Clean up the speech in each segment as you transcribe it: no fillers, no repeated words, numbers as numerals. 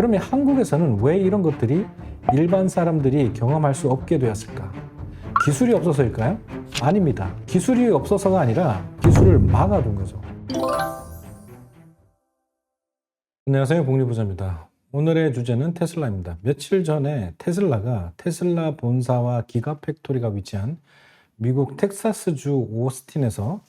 그러면 한국에서는 왜 이런 것들이 일반 사람들이 경험할 수 없게 되었을까? 기술이 없어서일까요? 아닙니다. 기술이 없어서가 아니라 기술을 막아둔 거죠. 안녕하세요, 복리부자입니다. 오늘의 주제는 테슬라입니다. 며칠 전에 테슬라가 테슬라 본사와 기가팩토리가 위치한 미국 텍사스주 오스틴에서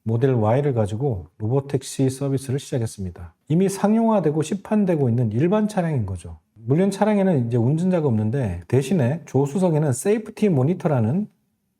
모델 Y를 가지고 로보택시 서비스를 시작했습니다. 이미 상용화되고 시판되고 있는 일반 차량인 거죠. 물론 차량에는 이제 운전자가 없는데 대신에 조수석에는 세이프티 모니터라는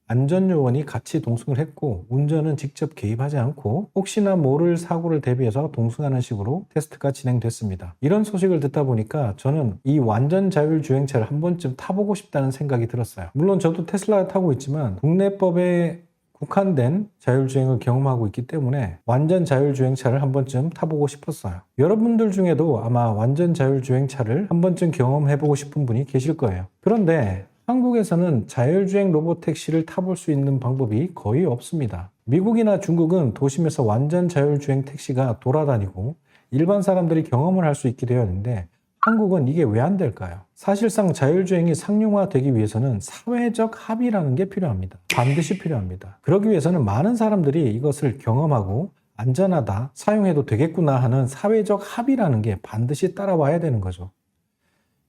안전요원이 같이 동승을 했고 운전은 직접 개입하지 않고 혹시나 모를 사고를 대비해서 동승하는 식으로 테스트가 진행됐습니다. 이런 소식을 듣다 보니까 저는 이 완전 자율주행차를 한 번쯤 타보고 싶다는 생각이 들었어요. 물론 저도 테슬라 타고 있지만 국내법에 국한된 자율주행을 경험하고 있기 때문에 완전 자율주행차를 한 번쯤 타보고 싶었어요. 여러분들 중에도 아마 완전 자율주행차를 한 번쯤 경험해보고 싶은 분이 계실 거예요. 그런데 한국에서는 자율주행 로보택시를 타볼 수 있는 방법이 거의 없습니다. 미국이나 중국은 도심에서 완전 자율주행 택시가 돌아다니고 일반 사람들이 경험을 할 수 있게 되어 있는데 한국은 이게 왜 안 될까요? 사실상 자율주행이 상용화되기 위해서는 사회적 합의라는 게 필요합니다. 반드시 필요합니다. 그러기 위해서는 많은 사람들이 이것을 경험하고 안전하다, 사용해도 되겠구나 하는 사회적 합의라는 게 반드시 따라와야 되는 거죠.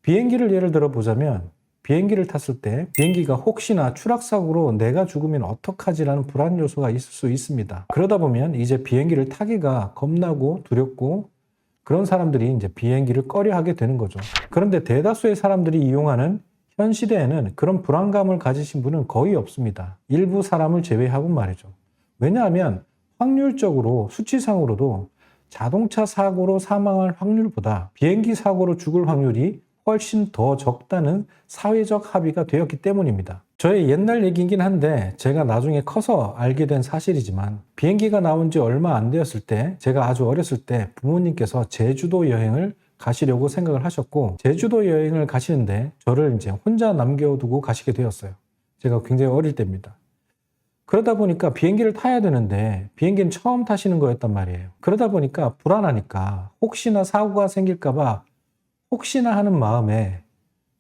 비행기를 예를 들어 보자면 비행기를 탔을 때 비행기가 혹시나 추락사고로 내가 죽으면 어떡하지라는 불안 요소가 있을 수 있습니다. 그러다 보면 이제 비행기를 타기가 겁나고 두렵고 그런 사람들이 이제 비행기를 꺼려하게 되는 거죠. 그런데 대다수의 사람들이 이용하는 현 시대에는 그런 불안감을 가지신 분은 거의 없습니다. 일부 사람을 제외하고 말이죠. 왜냐하면 확률적으로 수치상으로도 자동차 사고로 사망할 확률보다 비행기 사고로 죽을 확률이 훨씬 더 적다는 사회적 합의가 되었기 때문입니다. 저의 옛날 얘기이긴 한데 제가 나중에 커서 알게 된 사실이지만 비행기가 나온 지 얼마 안 되었을 때 제가 아주 어렸을 때 부모님께서 제주도 여행을 가시려고 생각을 하셨고 제주도 여행을 가시는데 저를 이제 혼자 남겨두고 가시게 되었어요. 제가 굉장히 어릴 때입니다. 그러다 보니까 비행기를 타야 되는데 비행기는 처음 타시는 거였단 말이에요. 그러다 보니까 불안하니까 혹시나 사고가 생길까봐 혹시나 하는 마음에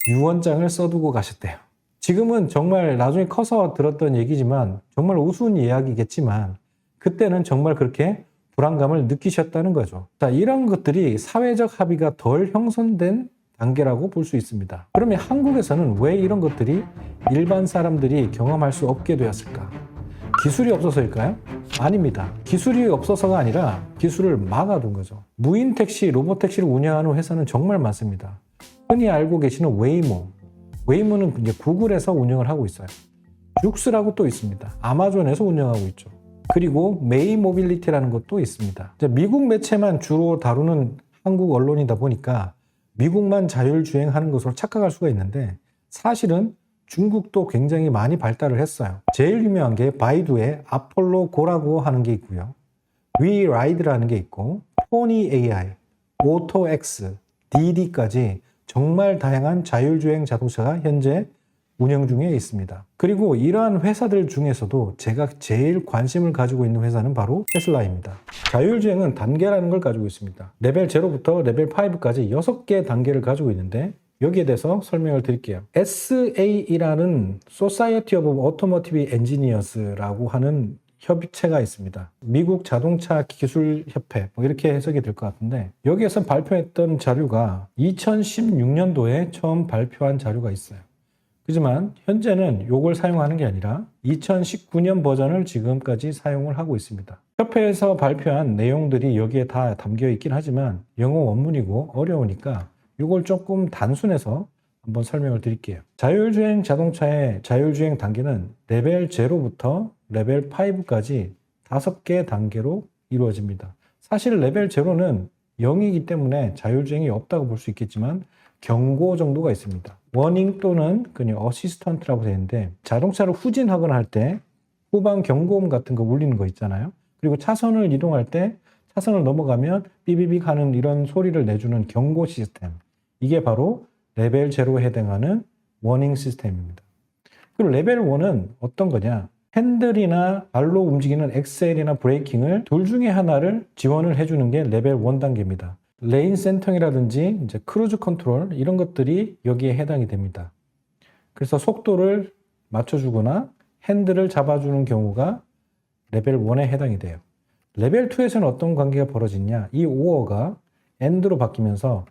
유언장을 써두고 가셨대요. 지금은 정말 나중에 커서 들었던 얘기지만 정말 우스운 이야기겠지만 그때는 정말 그렇게 불안감을 느끼셨다는 거죠. 자, 이런 것들이 사회적 합의가 덜 형성된 단계라고 볼 수 있습니다. 그러면 한국에서는 왜 이런 것들이 일반 사람들이 경험할 수 없게 되었을까? 기술이 없어서일까요? 아닙니다. 기술이 없어서가 아니라 기술을 막아둔 거죠. 무인 택시, 로보택시를 운영하는 회사는 정말 많습니다. 흔히 알고 계시는 웨이모. 웨이모는 이제 구글에서 운영을 하고 있어요. 룩스라고 또 있습니다. 아마존에서 운영하고 있죠. 그리고 메이 모빌리티라는 것도 있습니다. 미국 매체만 주로 다루는 한국 언론이다 보니까 미국만 자율주행하는 것으로 착각할 수가 있는데 사실은 중국도 굉장히 많이 발달을 했어요. 제일 유명한 게 바이두의 아폴로 고라고 하는 게 있고요. 위라이드라는 게 있고 포니 AI, 오토X, DD까지 정말 다양한 자율주행 자동차가 현재 운영 중에 있습니다. 그리고 이러한 회사들 중에서도 제가 제일 관심을 가지고 있는 회사는 바로 테슬라입니다. 자율주행은 단계라는 걸 가지고 있습니다. 레벨 0부터 레벨 5까지 6개 단계를 가지고 있는데 여기에 대해서 설명을 드릴게요. SAE라는 Society of Automotive Engineers라고 하는 협의체가 있습니다. 미국 자동차 기술 협회 이렇게 해석이 될 것 같은데 여기에서 발표했던 자료가 2016년도에 처음 발표한 자료가 있어요. 하지만 현재는 이걸 사용하는 게 아니라 2019년 버전을 지금까지 사용을 하고 있습니다. 협회에서 발표한 내용들이 여기에 다 담겨 있긴 하지만 영어 원문이고 어려우니까 이걸 조금 단순해서 한번 설명을 드릴게요. 자율주행 자동차의 자율주행 단계는 레벨 0부터 레벨 5까지 5개 단계로 이루어집니다. 사실 레벨 0는 0이기 때문에 자율주행이 없다고 볼 수 있겠지만 경고 정도가 있습니다. 워닝 또는 그냥 어시스턴트라고 되어 있는데 자동차를 후진하거나 할 때 후방 경고음 같은 거 울리는 거 있잖아요. 그리고 차선을 이동할 때 차선을 넘어가면 삐비빅 하는 이런 소리를 내주는 경고 시스템. 이게 바로 레벨 0에 해당하는 워닝 시스템입니다. 그리고 레벨 1은 어떤 거냐? 핸들이나 발로 움직이는 엑셀이나 브레이킹을 둘 중에 하나를 지원을 해주는 게 레벨 1 단계입니다. 레인 센터링이라든지 이제 크루즈 컨트롤 이런 것들이 여기에 해당이 됩니다. 그래서 속도를 맞춰주거나 핸들을 잡아주는 경우가 레벨 1에 해당이 돼요. 레벨 2에서는 어떤 관계가 벌어지냐? 이 오어가 엔드로 바뀌면서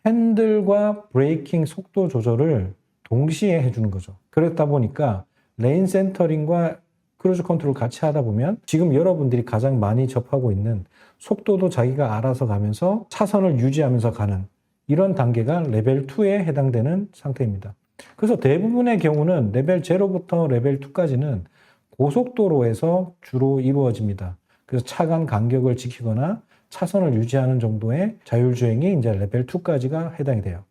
핸들과 브레이킹 속도 조절을 동시에 해주는 거죠. 그렇다 보니까 레인 센터링과 크루즈 컨트롤 같이 하다 보면 지금 여러분들이 가장 많이 접하고 있는 속도도 자기가 알아서 가면서 차선을 유지하면서 가는 이런 단계가 레벨 2에 해당되는 상태입니다. 그래서 대부분의 경우는 레벨 0부터 레벨 2까지는 고속도로에서 주로 이루어집니다. 그래서 차 간 간격을 지키거나 차선을 유지하는 정도의 자율주행이 이제 레벨 2까지가 해당이 돼요.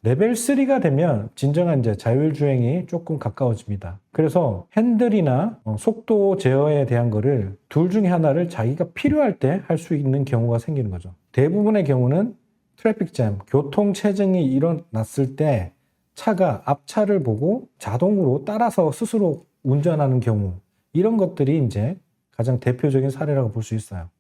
레벨 3가 되면 진정한 이제 자율주행이 조금 가까워집니다. 그래서 핸들이나 속도 제어에 대한 거를 둘 중에 하나를 자기가 필요할 때 할 수 있는 경우가 생기는 거죠. 대부분의 경우는 트래픽 잼, 교통체증이 일어났을 때 차가 앞차를 보고 자동으로 따라서 스스로 운전하는 경우, 이런 것들이 이제 가장 대표적인 사례라고 볼 수 있어요.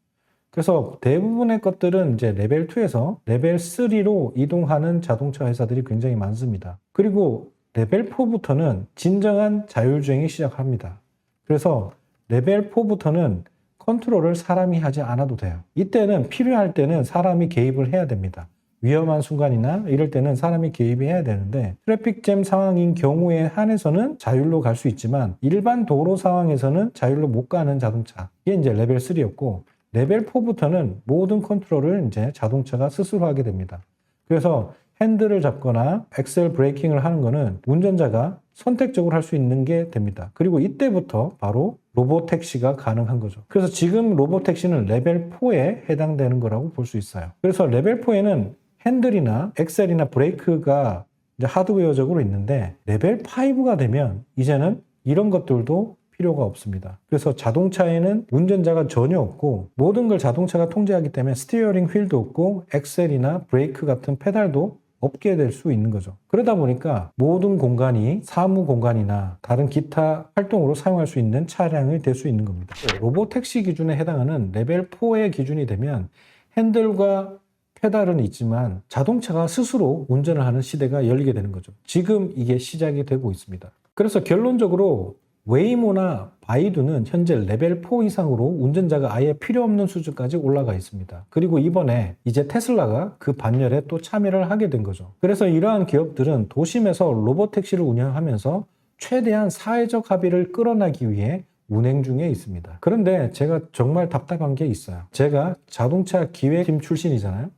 그래서 대부분의 것들은 이제 레벨 2에서 레벨 3로 이동하는 자동차 회사들이 굉장히 많습니다. 그리고 레벨 4부터는 진정한 자율주행이 시작합니다. 그래서 레벨 4부터는 컨트롤을 사람이 하지 않아도 돼요. 이때는 필요할 때는 사람이 개입을 해야 됩니다. 위험한 순간이나 이럴 때는 사람이 개입이 해야 되는데 트래픽잼 상황인 경우에 한해서는 자율로 갈 수 있지만 일반 도로 상황에서는 자율로 못 가는 자동차, 이게 이제 레벨 3였고 레벨 4부터는 모든 컨트롤을 이제 자동차가 스스로 하게 됩니다. 그래서 핸들을 잡거나 엑셀 브레이킹을 하는 거는 운전자가 선택적으로 할 수 있는 게 됩니다. 그리고 이때부터 바로 로보택시가 가능한 거죠. 그래서 지금 로보택시는 레벨 4에 해당되는 거라고 볼 수 있어요. 그래서 레벨 4에는 핸들이나 엑셀이나 브레이크가 이제 하드웨어적으로 있는데 레벨 5가 되면 이제는 이런 것들도 필요가 없습니다. 그래서 자동차에는 운전자가 전혀 없고 모든 걸 자동차가 통제하기 때문에 스티어링 휠도 없고 엑셀이나 브레이크 같은 페달도 없게 될 수 있는 거죠. 그러다 보니까 모든 공간이 사무 공간이나 다른 기타 활동으로 사용할 수 있는 차량이 될 수 있는 겁니다. 로보택시 기준에 해당하는 레벨 4의 기준이 되면 핸들과 페달은 있지만 자동차가 스스로 운전을 하는 시대가 열리게 되는 거죠. 지금 이게 시작이 되고 있습니다. 그래서 결론적으로 웨이모나 바이두는 현재 레벨 4 이상으로 운전자가 아예 필요 없는 수준까지 올라가 있습니다. 그리고 이번에 이제 테슬라가 그 반열에 또 참여를 하게 된 거죠. 그래서 이러한 기업들은 도심에서 로보택시를 운영하면서 최대한 사회적 합의를 끌어나기 위해 운행 중에 있습니다. 그런데 제가 정말 답답한 게 있어요. 제가 자동차 기획팀 출신이잖아요.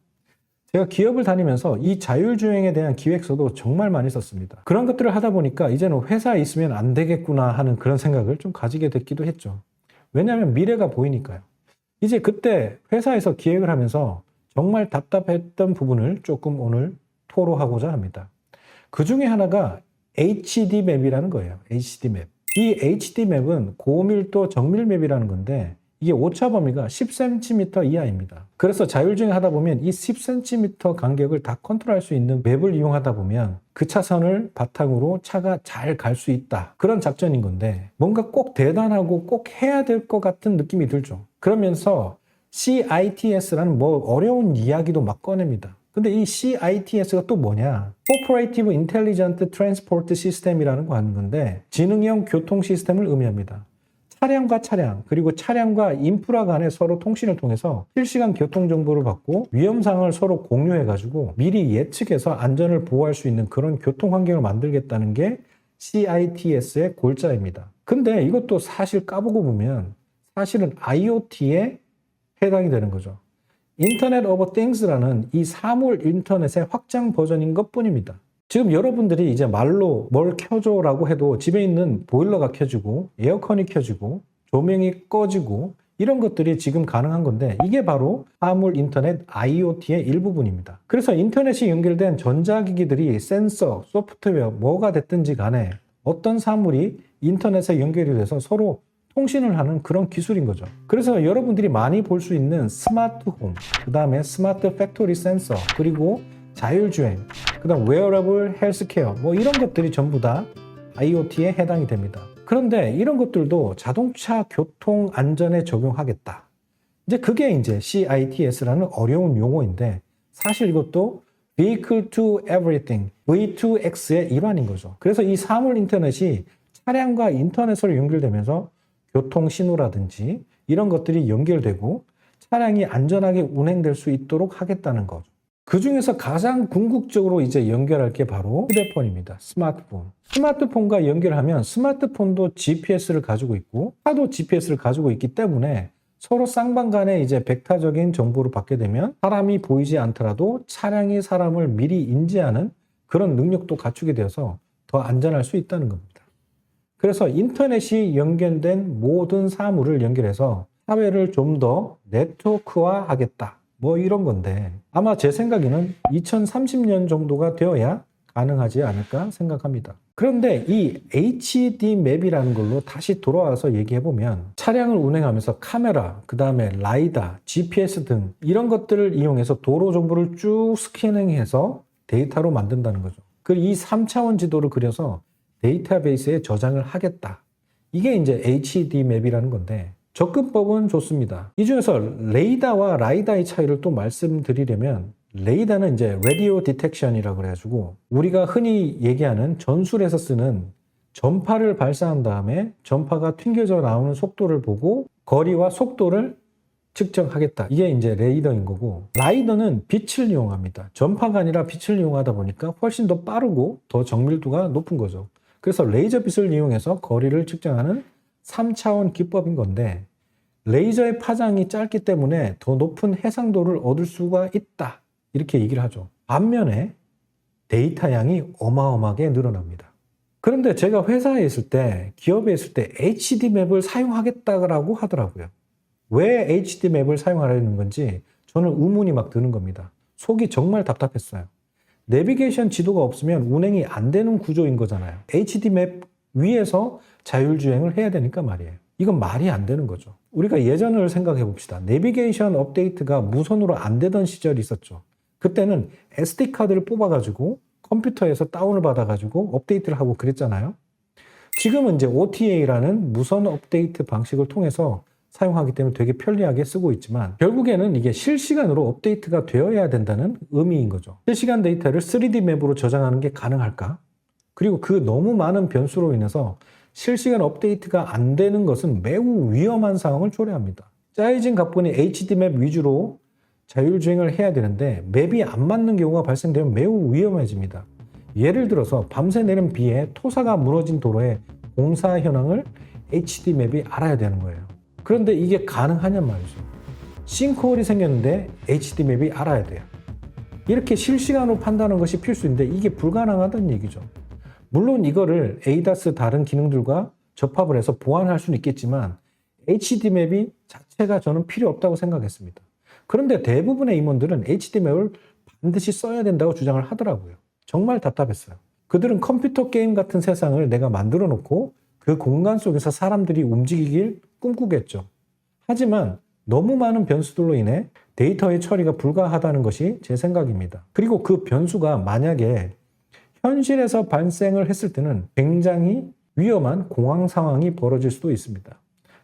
제가 기업을 다니면서 이 자율주행에 대한 기획서도 정말 많이 썼습니다. 그런 것들을 하다 보니까 이제는 회사에 있으면 안 되겠구나 하는 그런 생각을 좀 가지게 됐기도 했죠. 왜냐하면 미래가 보이니까요. 이제 그때 회사에서 기획을 하면서 정말 답답했던 부분을 조금 오늘 토로하고자 합니다. 그 중에 하나가 HD맵이라는 거예요. HD맵. 이 HD맵은 고밀도 정밀맵이라는 건데 이게 오차 범위가 10cm 이하입니다. 그래서 자율주행 하다 보면 이 10cm 간격을 다 컨트롤할 수 있는 맵을 이용하다 보면 그 차선을 바탕으로 차가 잘 갈 수 있다. 그런 작전인 건데 뭔가 꼭 대단하고 꼭 해야 될 것 같은 느낌이 들죠. 그러면서 CITS라는 뭐 어려운 이야기도 막 꺼냅니다. 근데 이 CITS가 또 뭐냐? Cooperative Intelligent Transport System이라는 거 하는 건데 지능형 교통 시스템을 의미합니다. 차량과 차량, 그리고 차량과 인프라 간에 서로 통신을 통해서 실시간 교통 정보를 받고 위험상을 서로 공유해가지고 미리 예측해서 안전을 보호할 수 있는 그런 교통 환경을 만들겠다는 게 CITS의 골자입니다. 근데 이것도 사실 까보고 보면 사실은 IoT에 해당이 되는 거죠. 인터넷 오브 띵스라는 이 사물 인터넷의 확장 버전인 것 뿐입니다. 지금 여러분들이 이제 말로 뭘 켜줘라고 해도 집에 있는 보일러가 켜지고 에어컨이 켜지고 조명이 꺼지고 이런 것들이 지금 가능한 건데 이게 바로 사물 인터넷 IoT의 일부분입니다. 그래서 인터넷이 연결된 전자기기들이 센서, 소프트웨어 뭐가 됐든지 간에 어떤 사물이 인터넷에 연결이 돼서 서로 통신을 하는 그런 기술인 거죠. 그래서 여러분들이 많이 볼 수 있는 스마트 홈, 그 다음에 스마트 팩토리 센서, 그리고 자율주행, 그 다음 웨어러블 헬스케어 뭐 이런 것들이 전부 다 IoT에 해당이 됩니다. 그런데 이런 것들도 자동차 교통 안전에 적용하겠다. 이제 그게 이제 CITS라는 어려운 용어인데 사실 이것도 Vehicle to Everything, V2X의 일환인 거죠. 그래서 이 사물 인터넷이 차량과 인터넷으로 연결되면서 교통 신호라든지 이런 것들이 연결되고 차량이 안전하게 운행될 수 있도록 하겠다는 거죠. 그 중에서 가장 궁극적으로 이제 연결할 게 바로 휴대폰입니다. 스마트폰. 스마트폰과 연결하면 스마트폰도 GPS를 가지고 있고 차도 GPS를 가지고 있기 때문에 서로 쌍방 간에 이제 벡터적인 정보를 받게 되면 사람이 보이지 않더라도 차량이 사람을 미리 인지하는 그런 능력도 갖추게 되어서 더 안전할 수 있다는 겁니다. 그래서 인터넷이 연결된 모든 사물을 연결해서 사회를 좀 더 네트워크화 하겠다. 뭐 이런 건데 아마 제 생각에는 2030년 정도가 되어야 가능하지 않을까 생각합니다. 그런데 이 HD 맵이라는 걸로 다시 돌아와서 얘기해보면 차량을 운행하면서 카메라, 그 다음에 라이다, GPS 등 이런 것들을 이용해서 도로 정보를 쭉 스캐닝해서 데이터로 만든다는 거죠. 이 3차원 지도를 그려서 데이터베이스에 저장을 하겠다. 이게 이제 HD 맵이라는 건데 접근법은 좋습니다. 이 중에서 레이더와 라이다의 차이를 또 말씀드리려면 레이더는 이제 라디오 디텍션이라고 그래가지고 우리가 흔히 얘기하는 전술에서 쓰는 전파를 발사한 다음에 전파가 튕겨져 나오는 속도를 보고 거리와 속도를 측정하겠다. 이게 이제 레이더인 거고 라이더는 빛을 이용합니다. 전파가 아니라 빛을 이용하다 보니까 훨씬 더 빠르고 더 정밀도가 높은 거죠. 그래서 레이저 빛을 이용해서 거리를 측정하는 3차원 기법인 건데 레이저의 파장이 짧기 때문에 더 높은 해상도를 얻을 수가 있다. 이렇게 얘기를 하죠. 반면에 데이터 양이 어마어마하게 늘어납니다. 그런데 제가 회사에 있을 때, 기업에 있을 때 HD맵을 사용하겠다고 하더라고요. 왜 HD맵을 사용하려는 건지 저는 의문이 막 드는 겁니다. 속이 정말 답답했어요. 내비게이션 지도가 없으면 운행이 안 되는 구조인 거잖아요. HD맵 위에서 자율주행을 해야 되니까 말이에요. 이건 말이 안 되는 거죠. 우리가 예전을 생각해 봅시다. 내비게이션 업데이트가 무선으로 안 되던 시절이 있었죠. 그때는 SD카드를 뽑아가지고 컴퓨터에서 다운을 받아가지고 업데이트를 하고 그랬잖아요. 지금은 이제 OTA라는 무선 업데이트 방식을 통해서 사용하기 때문에 되게 편리하게 쓰고 있지만 결국에는 이게 실시간으로 업데이트가 되어야 된다는 의미인 거죠. 실시간 데이터를 3D 맵으로 저장하는 게 가능할까? 그리고 그 너무 많은 변수로 인해서 실시간 업데이트가 안 되는 것은 매우 위험한 상황을 초래합니다. 짜여진 각본이 HD맵 위주로 자율주행을 해야 되는데 맵이 안 맞는 경우가 발생되면 매우 위험해집니다. 예를 들어서 밤새 내린 비에 토사가 무너진 도로에 공사 현황을 HD맵이 알아야 되는 거예요. 그런데 이게 가능하냔 말이죠. 싱크홀이 생겼는데 HD맵이 알아야 돼요. 이렇게 실시간으로 판단하는 것이 필수인데 이게 불가능하다는 얘기죠. 물론 이거를 ADAS 다른 기능들과 접합을 해서 보완할 수는 있겠지만 HD맵이 자체가 저는 필요 없다고 생각했습니다. 그런데 대부분의 임원들은 HD맵을 반드시 써야 된다고 주장을 하더라고요. 정말 답답했어요. 그들은 컴퓨터 게임 같은 세상을 내가 만들어 놓고 그 공간 속에서 사람들이 움직이길 꿈꾸겠죠. 하지만 너무 많은 변수들로 인해 데이터의 처리가 불가하다는 것이 제 생각입니다. 그리고 그 변수가 만약에 현실에서 발생을 했을 때는 굉장히 위험한 공황 상황이 벌어질 수도 있습니다.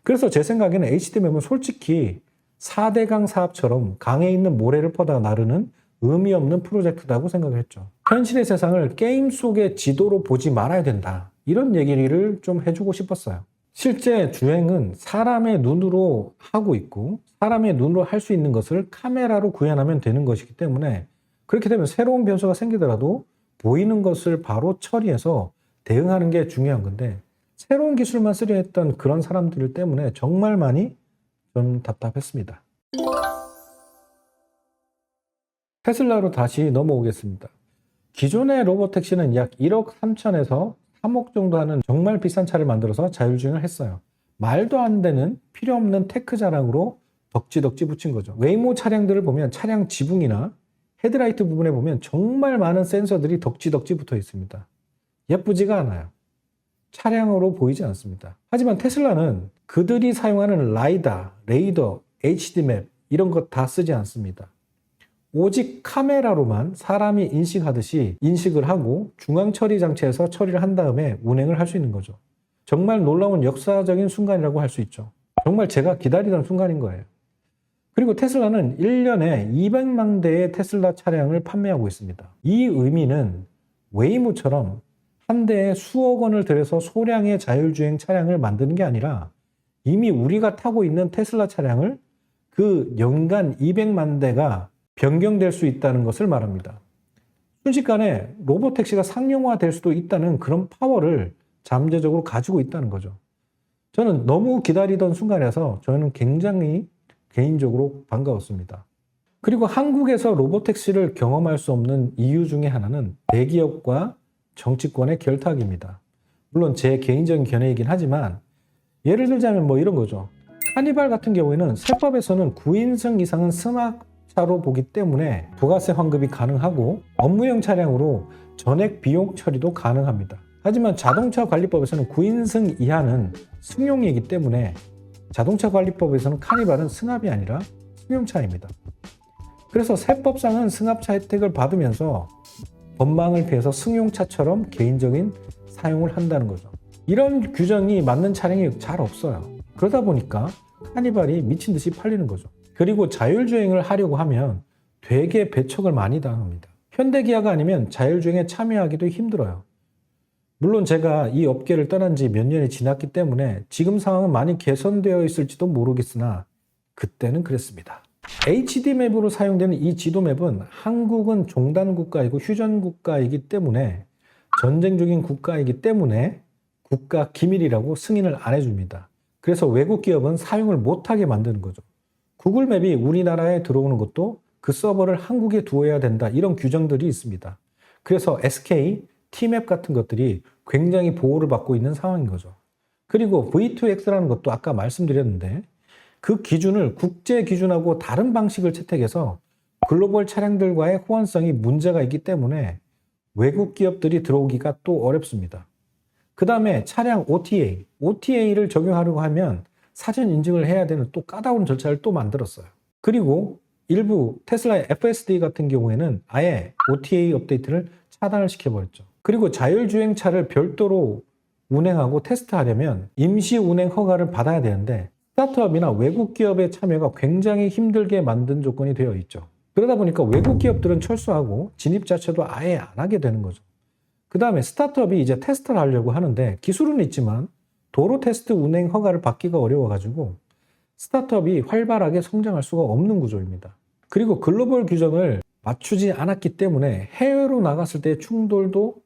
그래서 제 생각에는 HD맵은 솔직히 4대강 사업처럼 강에 있는 모래를 퍼다가 나르는 의미 없는 프로젝트라고 생각을 했죠. 현실의 세상을 게임 속의 지도로 보지 말아야 된다. 이런 얘기를 좀 해주고 싶었어요. 실제 주행은 사람의 눈으로 하고 있고 사람의 눈으로 할 수 있는 것을 카메라로 구현하면 되는 것이기 때문에 그렇게 되면 새로운 변수가 생기더라도 보이는 것을 바로 처리해서 대응하는 게 중요한 건데 새로운 기술만 쓰려 했던 그런 사람들 때문에 정말 많이 좀 답답했습니다. 테슬라로 다시 넘어오겠습니다. 기존의 로보택시는 약 1억 3천에서 3억 정도 하는 정말 비싼 차를 만들어서 자율주행을 했어요. 말도 안 되는 필요 없는 테크 자랑으로 덕지덕지 붙인 거죠. 웨이모 차량들을 보면 차량 지붕이나 헤드라이트 부분에 보면 정말 많은 센서들이 덕지덕지 붙어 있습니다. 예쁘지가 않아요. 차량으로 보이지 않습니다. 하지만 테슬라는 그들이 사용하는 라이다, 레이더, HD맵 이런 것 다 쓰지 않습니다. 오직 카메라로만 사람이 인식하듯이 인식을 하고 중앙 처리 장치에서 처리를 한 다음에 운행을 할 수 있는 거죠. 정말 놀라운 역사적인 순간이라고 할 수 있죠. 정말 제가 기다리던 순간인 거예요. 그리고 테슬라는 1년에 200만 대의 테슬라 차량을 판매하고 있습니다. 이 의미는 웨이모처럼 한 대에 수억 원을 들여서 소량의 자율주행 차량을 만드는 게 아니라 이미 우리가 타고 있는 테슬라 차량을 그 연간 200만 대가 변경될 수 있다는 것을 말합니다. 순식간에 로보택시가 상용화될 수도 있다는 그런 파워를 잠재적으로 가지고 있다는 거죠. 저는 너무 기다리던 순간이라서 저는 굉장히 개인적으로 반가웠습니다. 그리고 한국에서 로보택시를 경험할 수 없는 이유 중에 하나는 대기업과 정치권의 결탁입니다. 물론 제 개인적인 견해이긴 하지만 예를 들자면 뭐 이런 거죠. 카니발 같은 경우에는 세법에서는 9인승 이상은 승합차로 보기 때문에 부가세 환급이 가능하고 업무용 차량으로 전액 비용 처리도 가능합니다. 하지만 자동차 관리법에서는 9인승 이하는 승용이기 때문에 자동차 관리법에서는 카니발은 승합이 아니라 승용차입니다. 그래서 세법상은 승합차 혜택을 받으면서 법망을 피해서 승용차처럼 개인적인 사용을 한다는 거죠. 이런 규정이 맞는 차량이 잘 없어요. 그러다 보니까 카니발이 미친 듯이 팔리는 거죠. 그리고 자율주행을 하려고 하면 되게 배척을 많이 당합니다. 현대기아가 아니면 자율주행에 참여하기도 힘들어요. 물론 제가 이 업계를 떠난 지 몇 년이 지났기 때문에 지금 상황은 많이 개선되어 있을지도 모르겠으나 그때는 그랬습니다. HD맵으로 사용되는 이 지도맵은 한국은 종단 국가이고 휴전 국가이기 때문에 전쟁 중인 국가이기 때문에 국가 기밀이라고 승인을 안 해줍니다. 그래서 외국 기업은 사용을 못하게 만드는 거죠. 구글맵이 우리나라에 들어오는 것도 그 서버를 한국에 두어야 된다, 이런 규정들이 있습니다. 그래서 SK, T맵 같은 것들이 굉장히 보호를 받고 있는 상황인 거죠. 그리고 V2X라는 것도 아까 말씀드렸는데 그 기준을 국제 기준하고 다른 방식을 채택해서 글로벌 차량들과의 호환성이 문제가 있기 때문에 외국 기업들이 들어오기가 또 어렵습니다. 그 다음에 차량 OTA를 적용하려고 하면 사전 인증을 해야 되는 또 까다로운 절차를 또 만들었어요. 그리고 일부 테슬라의 FSD 같은 경우에는 아예 OTA 업데이트를 차단을 시켜버렸죠. 그리고 자율주행차를 별도로 운행하고 테스트하려면 임시 운행 허가를 받아야 되는데 스타트업이나 외국 기업의 참여가 굉장히 힘들게 만든 조건이 되어 있죠. 그러다 보니까 외국 기업들은 철수하고 진입 자체도 아예 안 하게 되는 거죠. 그 다음에 스타트업이 이제 테스트를 하려고 하는데 기술은 있지만 도로 테스트 운행 허가를 받기가 어려워가지고 스타트업이 활발하게 성장할 수가 없는 구조입니다. 그리고 글로벌 규정을 맞추지 않았기 때문에 해외로 나갔을 때 충돌도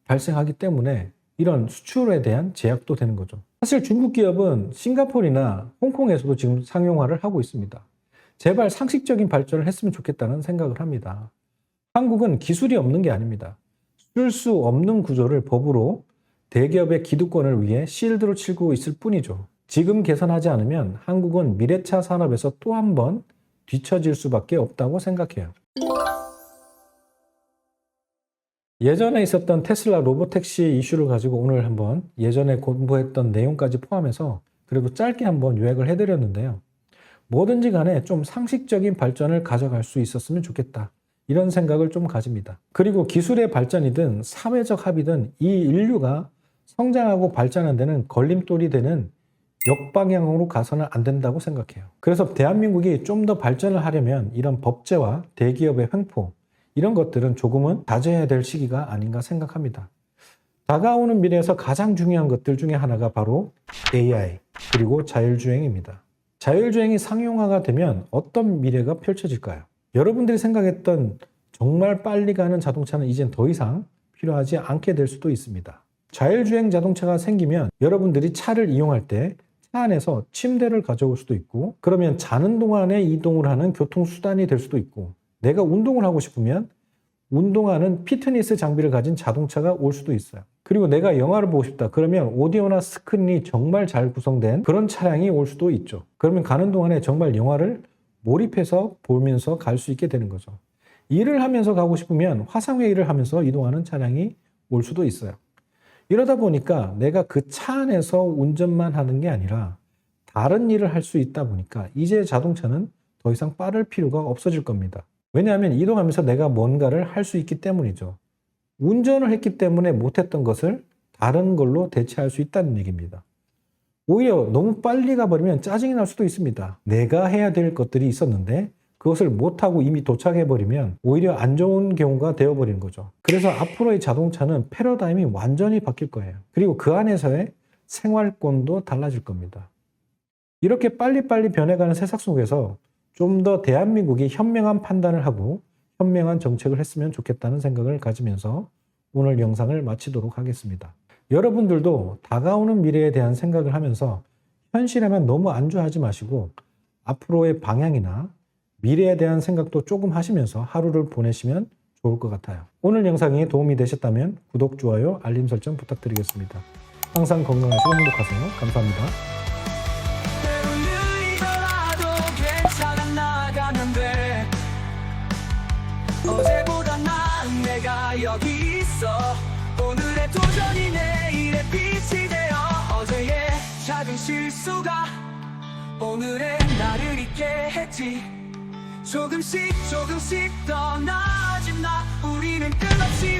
발생하기 때문에 이런 수출에 대한 제약도 되는 거죠. 사실 중국 기업은 싱가포르나 홍콩에서도 지금 상용화를 하고 있습니다. 제발 상식적인 발전을 했으면 좋겠다는 생각을 합니다. 한국은 기술이 없는 게 아닙니다. 쓸 수 없는 구조를 법으로 대기업의 기득권을 위해 실드로 치고 있을 뿐이죠. 지금 개선하지 않으면 한국은 미래차 산업에서 또 한 번 뒤처질 수밖에 없다고 생각해요. 예전에 있었던 테슬라 로보택시 이슈를 가지고 오늘 한번 예전에 공부했던 내용까지 포함해서 그래도 짧게 한번 요약을 해드렸는데요. 뭐든지 간에 좀 상식적인 발전을 가져갈 수 있었으면 좋겠다, 이런 생각을 좀 가집니다. 그리고 기술의 발전이든 사회적 합의든 이 인류가 성장하고 발전하는 데는 걸림돌이 되는 역방향으로 가서는 안 된다고 생각해요. 그래서 대한민국이 좀 더 발전을 하려면 이런 법제와 대기업의 횡포, 이런 것들은 조금은 자제해야 될 시기가 아닌가 생각합니다. 다가오는 미래에서 가장 중요한 것들 중에 하나가 바로 AI 그리고 자율주행입니다. 자율주행이 상용화가 되면 어떤 미래가 펼쳐질까요? 여러분들이 생각했던 정말 빨리 가는 자동차는 이젠 더 이상 필요하지 않게 될 수도 있습니다. 자율주행 자동차가 생기면 여러분들이 차를 이용할 때 차 안에서 침대를 가져올 수도 있고, 그러면 자는 동안에 이동을 하는 교통수단이 될 수도 있고, 내가 운동을 하고 싶으면 운동하는 피트니스 장비를 가진 자동차가 올 수도 있어요. 그리고 내가 영화를 보고 싶다 그러면 오디오나 스크린이 정말 잘 구성된 그런 차량이 올 수도 있죠. 그러면 가는 동안에 정말 영화를 몰입해서 보면서 갈 수 있게 되는 거죠. 일을 하면서 가고 싶으면 화상회의를 하면서 이동하는 차량이 올 수도 있어요. 이러다 보니까 내가 그 차 안에서 운전만 하는 게 아니라 다른 일을 할 수 있다 보니까 이제 자동차는 더 이상 빠를 필요가 없어질 겁니다. 왜냐하면 이동하면서 내가 뭔가를 할 수 있기 때문이죠. 운전을 했기 때문에 못했던 것을 다른 걸로 대체할 수 있다는 얘기입니다. 오히려 너무 빨리 가버리면 짜증이 날 수도 있습니다. 내가 해야 될 것들이 있었는데 그것을 못하고 이미 도착해버리면 오히려 안 좋은 경우가 되어버리는 거죠. 그래서 앞으로의 자동차는 패러다임이 완전히 바뀔 거예요. 그리고 그 안에서의 생활권도 달라질 겁니다. 이렇게 빨리빨리 변해가는 세상 속에서 좀 더 대한민국이 현명한 판단을 하고 현명한 정책을 했으면 좋겠다는 생각을 가지면서 오늘 영상을 마치도록 하겠습니다. 여러분들도 다가오는 미래에 대한 생각을 하면서 현실에만 너무 안주하지 마시고 앞으로의 방향이나 미래에 대한 생각도 조금 하시면서 하루를 보내시면 좋을 것 같아요. 오늘 영상이 도움이 되셨다면 구독, 좋아요, 알림 설정 부탁드리겠습니다. 항상 건강하시고 행복하세요. 감사합니다. 어제보다 나은 내가 여기 있어. 오늘의 도전이 내일의 빛이 되어 어제의 작은 실수가 오늘의 나를 있게 했지. 조금씩 더 나아진 나. 우리는 끝없이